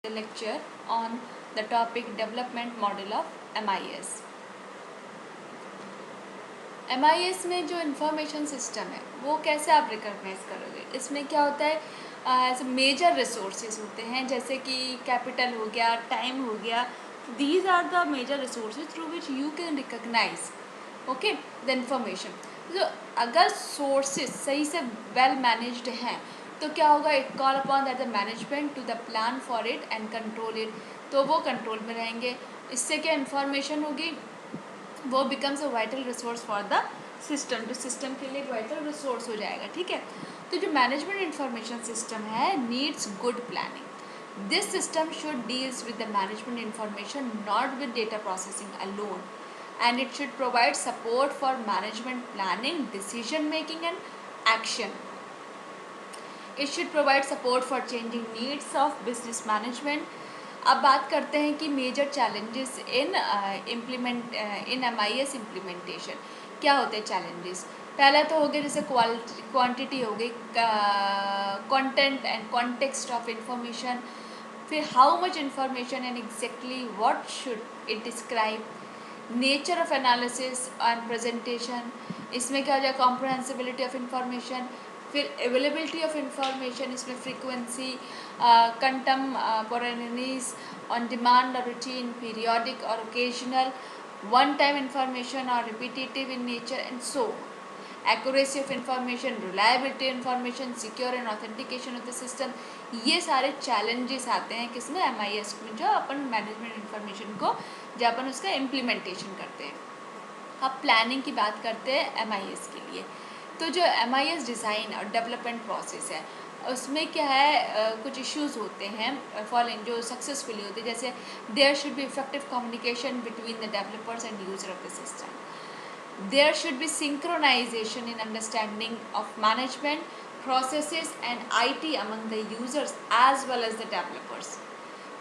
lecture on the topic development model of MIS. MIS में जो information system है वो कैसे आप रिकॉग्नाइज करोगे? इसमें क्या होता है, ऐसे मेजर रिसोर्सेज होते हैं जैसे कि कैपिटल हो गया, टाइम हो गया. These are the major resources through which you can recognise okay the information. तो अगर सोर्सेज सही से वेल मैनेज्ड हैं तो क्या होगा, it call upon that the management to the plan for it and control it. तो वो कंट्रोल में रहेंगे. इससे क्या इन्फॉर्मेशन होगी, वो becomes a vital resource for the system. तो सिस्टम के लिए एक वाइटल रिसोर्स हो जाएगा. ठीक है. तो जो मैनेजमेंट इंफॉर्मेशन सिस्टम है needs good planning. This system should deals with the management information not with data processing alone, and it should provide support for management planning, decision making and action. It should provide support for changing needs of business management. अब बात करते हैं कि major challenges in MIS implementation. क्या होते हैं challenges? पहला तो हो गया जैसे क्वांटिटी हो गई, content and context of information. फिर how much information and exactly what should it describe. Nature of analysis and presentation. इसमें क्या हो जाए, कॉम्प्रहेंसिबिलिटी ऑफ इंफॉर्मेशन. फिर अवेलेबिलिटी ऑफ इंफॉर्मेशन, इसमें फ्रीक्वेंसी, कंटेम्पोरेरीज, ऑन डिमांड और रूटीन, पीरियोडिक और occasional, one time information और repetitive in nature and so. Accuracy of information, reliability information, secure and authentication of the system. ये सारे challenges आते हैं किसमें, MIS में, जो अपन मैनेजमेंट इंफॉर्मेशन को जब अपन उसका इम्प्लीमेंटेशन करते हैं. अब प्लानिंग की बात करते हैं MIS के लिए. तो जो MIS डिज़ाइन और डेवलपमेंट प्रोसेस है उसमें क्या है, कुछ इश्यूज होते हैं फॉलोइंग जो सक्सेसफुली होते हैं. जैसे there should be effective communication between the developers and user of the system. There should be synchronization in understanding of management processes and IT among the users as well as the developers.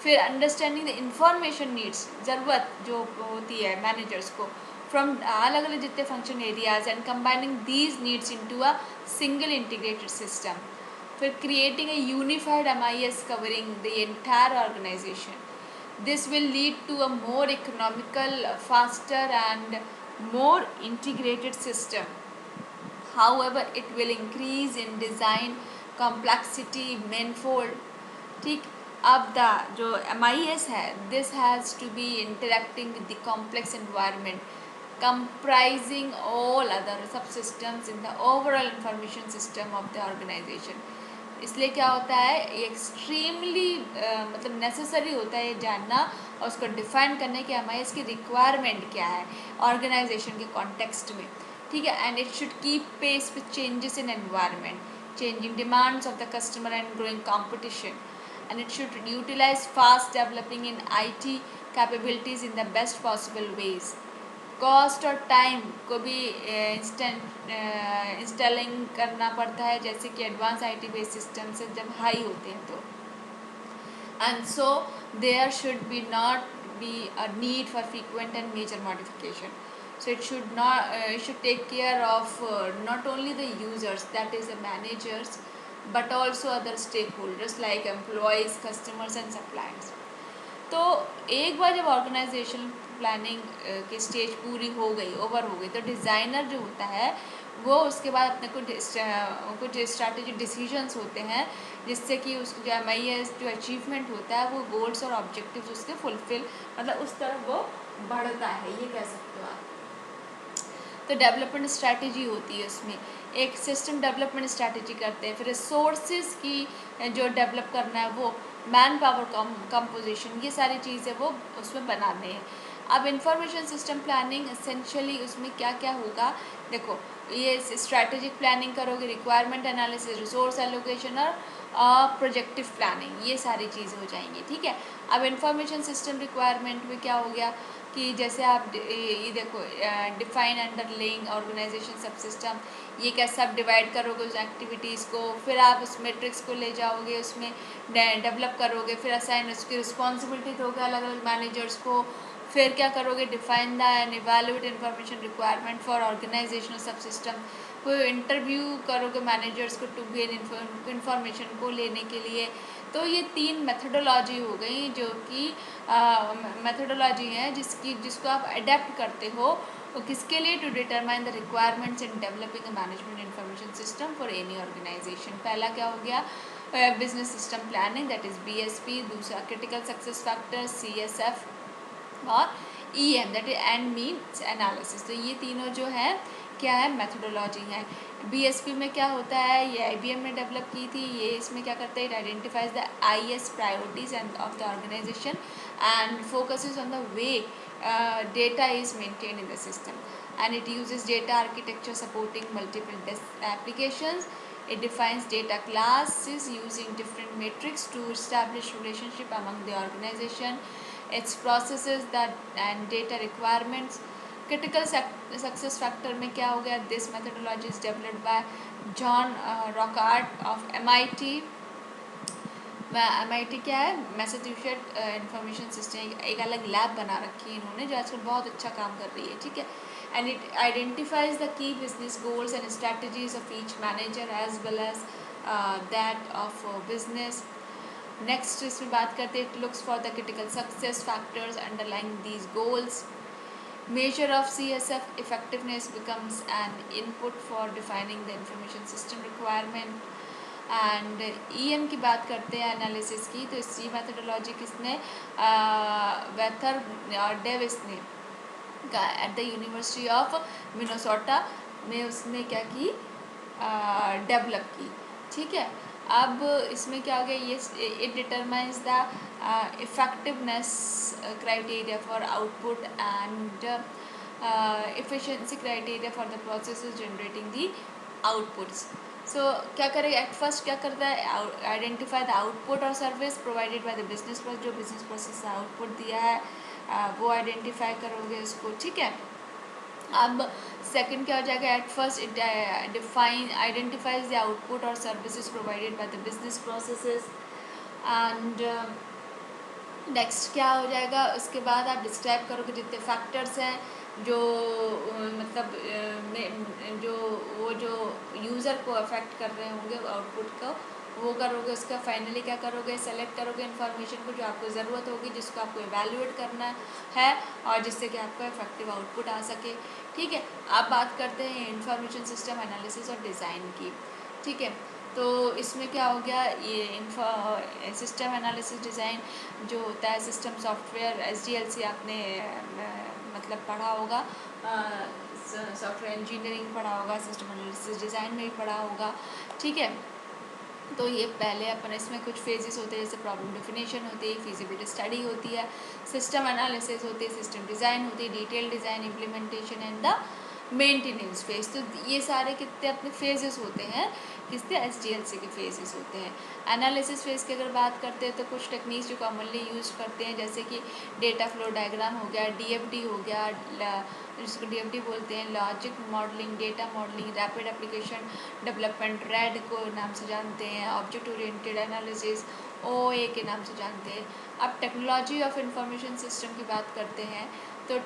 फिर understanding the information needs, ज़रूरत जो होती है managers को from अलग अलग जितने function areas and combining these needs into a single integrated system. फिर creating a unified MIS covering the entire organisation. This will lead to a more economical, faster and more integrated system. However, it will increase in design complexity manifold. ठीक. अब the जो MIS है, this has to be interacting with the complex environment comprising all other subsystems in the overall information system of the organization. इसलिए क्या होता है, extremely मतलब necessary होता है ये जानना और उसको डिफाइन करने की MIS की रिक्वायरमेंट क्या है ऑर्गेनाइजेशन के कॉन्टेक्स्ट में. ठीक है. And it should keep pace with changes in environment, changing demands of the customer and growing competition. And it should utilize fast developing in IT capabilities in the best possible ways. Cost और time को भी installing करना पड़ता है जैसे कि advance IT based system से जब हाई होते हैं तो. And so there should be not be a need for frequent and major modification. So it should take care of not only the users, that is the managers, but also other stakeholders like employees, customers and suppliers. तो एक बार जब organisation planning की stage पूरी हो गई, over हो गई, तो डिज़ाइनर जो होता है वो उसके बाद अपने कुछ स्ट्रैटेजिक डिसीजंस होते हैं जिससे कि उसको जो MIS जो अचीवमेंट होता है वो गोल्स और ऑब्जेक्टिव्स उसके फुलफिल मतलब उस तरफ वो बढ़ता है, ये कह सकते हो आप. तो डेवलपमेंट स्ट्रैटेजी होती है उसमें, एक सिस्टम डेवलपमेंट स्ट्रैटेजी करते हैं. फिर रिसोर्सेज की जो डेवलप करना है वो, मैन पावर कंपोजिशन, ये सारी चीज़ें वो उसमें बनाते हैं. अब इंफॉर्मेशन सिस्टम प्लानिंग एसेंशियली उसमें क्या क्या होगा, देखो ये स्ट्रैटेजिक प्लानिंग करोगे, रिक्वायरमेंट एनालिसिस, रिसोर्स एलोकेशन और प्रोजेक्टिव प्लानिंग, ये सारी चीज़ें हो जाएंगी. ठीक है. अब इंफॉर्मेशन सिस्टम रिक्वायरमेंट में क्या हो गया कि जैसे आप ये देखो, डिफाइन अंडरलेइंग ऑर्गेनाइजेशन सब सिस्टम, ये क्या सब डिवाइड करोगे उस एक्टिविटीज़ को, फिर आप उस मैट्रिक्स को ले जाओगे, उसमें डेवलप करोगे, फिर असाइन उसकी रिस्पॉन्सिबिलिटी दोगे अलग अलग मैनेजर्स को. फिर क्या करोगे, define the and evaluate information requirement for organisational sub system. कोई इंटरव्यू करोगे मैनेजर्स को टू गेन इंफॉर्मेशन को लेने के लिए. तो ये 3 मेथडोलॉजी हो गई जो कि मेथडोलॉजी है जिसको आप अडेप्ट करते हो किसके लिए, to determine the requirements in developing a management information system for any organisation. पहला क्या हो गया, business system planning, that is BSP। दूसरा क्रिटिकल सक्सेस फैक्टर CSF, और EM that is end means analysis. तो ये तीनों जो है क्या है, मेथडोलॉजी है। BSP में क्या होता है, ये IBM ने डेवलप की थी। ये इसमें क्या करता है, it identifies the IS priorities and of the organisation and focuses on the way data is maintained in the system, and it uses data architecture supporting multiple applications. It defines data classes using different metrics to establish relationship among the organization. Its processes that and data requirements. Critical success factor में क्या हो गया, this methodology is developed by John Rockart of MIT। MIT क्या है, Massachusetts information system, एक अलग lab बना रखी है इन्होंने जो आजकल बहुत अच्छा काम कर रही है, ठीक है। And it identifies the key business goals and strategies of each manager as well as that of business. Next इसमें बात करते हैं, it looks for the critical success factors underlying these goals. Measure of CSF effectiveness becomes an input for defining the information system requirement। And EM की बात करते हैं analysis की, तो इसी मेथडोलॉजी किसने, वेथर और डेविस ने at the university of Minnesota में उसने क्या की, डेवलप की, ठीक है। अब इसमें क्या हो गया, ये it determines the effectiveness criteria for output and efficiency criteria for the processes generating the outputs। सो क्या करेगा, एट फर्स्ट क्या करता है, आइडेंटिफाई द आउटपुट और service provided by the business process, जो बिजनेस प्रोसेस से आउटपुट दिया है वो आइडेंटिफाई करोगे उसको, ठीक है। अब सेकंड क्या हो जाएगा, at first it define identifies the output और services provided by the business processes. And next क्या हो जाएगा, उसके बाद आप डिस्क्राइब करोगे जितने फैक्टर्स हैं जो मतलब जो यूज़र को अफेक्ट कर रहे होंगे आउटपुट को, वो करोगे। उसका फाइनली क्या करोगे, सेलेक्ट करोगे इन्फॉर्मेशन को जो आपको ज़रूरत होगी, जिसको आपको इवेल्युएट करना है और जिससे कि आपका इफेक्टिव आउटपुट आ सके, ठीक है। अब बात करते हैं इंफॉर्मेशन सिस्टम एनालिसिस और डिज़ाइन की, ठीक है। तो इसमें क्या हो गया, ये सिस्टम एनालिसिस डिज़ाइन जो होता है, सिस्टम सॉफ्टवेयर SDLC आपने मतलब पढ़ा होगा, सॉफ्टवेयर इंजीनियरिंग पढ़ा होगा, सिस्टम एनालिसिस डिज़ाइन में भी पढ़ा होगा, ठीक है। तो ये पहले अपन इसमें कुछ फेजेस होते हैं, जैसे प्रॉब्लम डेफिनेशन होती है, फिजिबिलिटी स्टडी होती है, सिस्टम एनालिसिस होती है, सिस्टम डिज़ाइन होती है, detail design, implementation and the maintenance phase. तो ये सारे कितने अपने फेजेस होते हैं, किसके, SDLC के फेजेस होते हैं। एनालिसिस फेज की अगर बात करते हैं तो कुछ टेक्निक्स जो कॉमनली यूज करते हैं, जैसे कि डेटा फ्लो डायग्राम हो गया, DFD हो गया, जिसको DFD बोलते हैं, logic modelling, data modelling, rapid application development, RAD को नाम से जानते हैं, ऑब्जेक्ट ओरिएंटेड एनालिसिस OA के नाम से जानते हैं। अब टेक्नोलॉजी ऑफ इंफॉर्मेशन सिस्टम की बात करते हैं, तो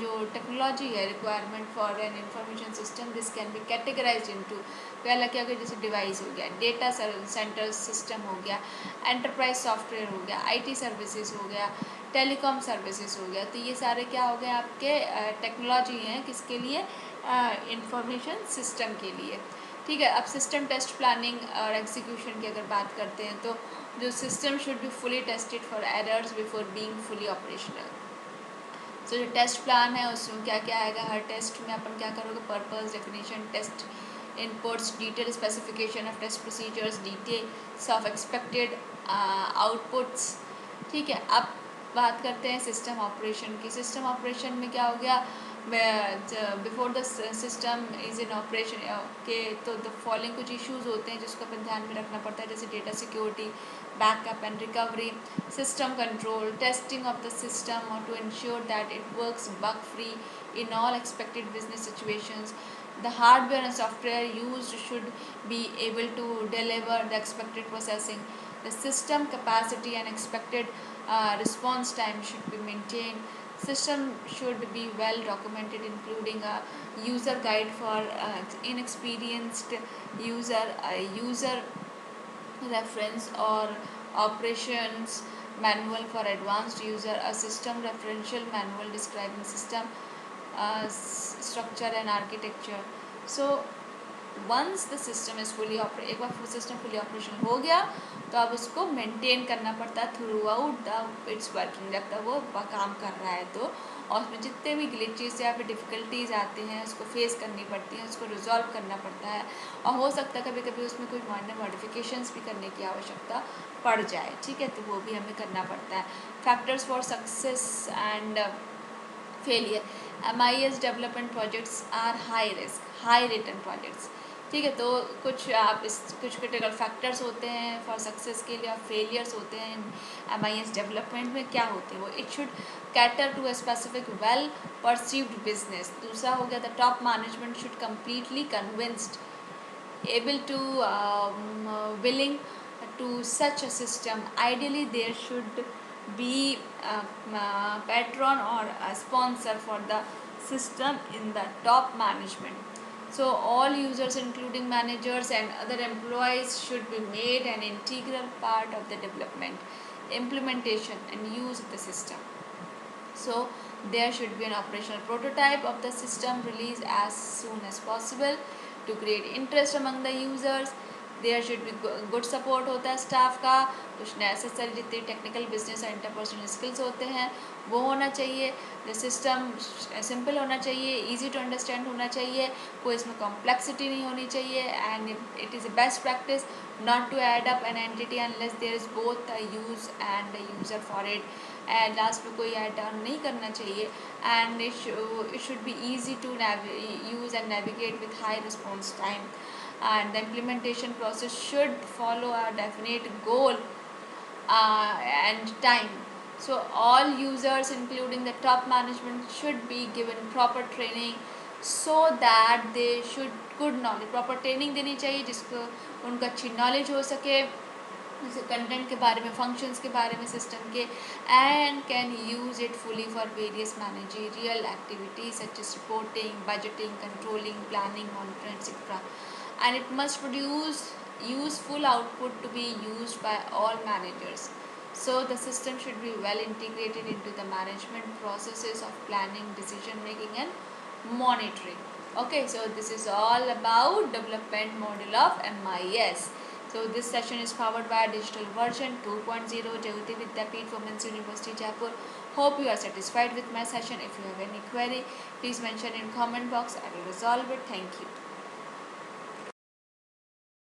जो टेक्नोलॉजी है requirement for an information system, this can be categorise into, पहला क्या हो गया, जैसे डिवाइस हो गया, डेटा सेंटर सिस्टम हो गया, एंटरप्राइज सॉफ्टवेयर हो गया, IT सर्विसेज हो गया, टेलीकॉम सर्विसेज हो गया। तो ये सारे क्या हो गए आपके टेक्नोलॉजी हैं, किसके लिए, इंफॉर्मेशन सिस्टम के लिए, ठीक है। अब सिस्टम टेस्ट प्लानिंग और एग्जीक्यूशन की अगर बात करते हैं, तो जो system should be fully tested for errors before being fully operational. So जो टेस्ट प्लान है उसमें क्या क्या आएगा, हर टेस्ट में अपन क्या करोगे, purpose, definition, test inputs, detail specification of test procedures, details of expected outputs, ठीक है। अब बात करते हैं सिस्टम ऑपरेशन की। सिस्टम ऑपरेशन में क्या हो गया, before the system is in operation के, तो द फॉलोइंग कुछ इश्यूज होते हैं जिसको अपन ध्यान में रखना पड़ता है, जैसे data security, backup and recovery, system control, testing of the system or to ensure that it works bug free in all expected business situations. The hardware and software used should be able to deliver the expected processing. The system capacity and expected response time should be maintained. System should be well documented, including a user guide for inexperienced user, user reference or operations manual for advanced user, a system referential manual describing system structure and architecture. So once the system is fully operate, एक बार system fully operation हो गया तो अब उसको maintain करना पड़ता है through out the it's working, जब तक वो काम कर रहा है तो, और उसमें जितने भी ग्लिचेस या फिर डिफ़िकल्टीज आते हैं उसको फेस करनी पड़ती हैं, उसको रिजॉल्व करना पड़ता है, और हो सकता है कभी कभी उसमें कोई माइनर मॉडिफिकेशंस भी करने की आवश्यकता पड़ जाए, ठीक है, तो वो भी हमें करना पड़ता है। Factors for success and failure, MIS development projects are high risk high return projects, ठीक है, तो कुछ कुछ क्रिटिकल फैक्टर्स होते हैं फॉर सक्सेस के लिए, फेलियर्स होते हैं MIS डेवलपमेंट में, क्या होते हैं वो, it should cater to a specific well perceived business. दूसरा हो गया the top management should completely convinced able to willing to such a system. Ideally there should be a patron or a sponsor for the system in the top management. So all users including managers and other employees should be made an integral part of the development, implementation and use of the system. So there should be an operational prototype of the system released as soon as possible to create interest among the users. There should be good support होता है staff का, कुछ necessary जितने technical business और interpersonal skills होते हैं वो होना चाहिए, द सिस्टम सिंपल होना चाहिए, इजी टू अंडरस्टैंड होना चाहिए, कोई इसमें कॉम्प्लेक्सिटी नहीं होनी चाहिए, and it is a best practice not to add up an entity unless there is both a use and a user for it, and last में कोई ऐड डाउन नहीं करना चाहिए, and it should be easy to use and navigate with high response time, and the implementation process should follow a definite goal and time. So all users including the top management should be given proper training so that they should good knowledge, proper training देनी चाहिए जिसको उनको अच्छी knowledge हो सके, जैसे content के बारे में, फंक्शंस के बारे में सिस्टम के, and can use it fully for various managerial activities such as reporting, budgeting, controlling, planning, monitoring etcetera, and it must produce useful output to be used by all managers. So the system should be well integrated into the management processes of planning, decision making and monitoring. Okay, so this is all about development model of MIS. So this session is powered by digital version 2.0 Jayoti Vidyapeeth Women's University Jaipur. Hope you are satisfied with my session. If you have any query, please mention in comment box. I will resolve it. Thank you.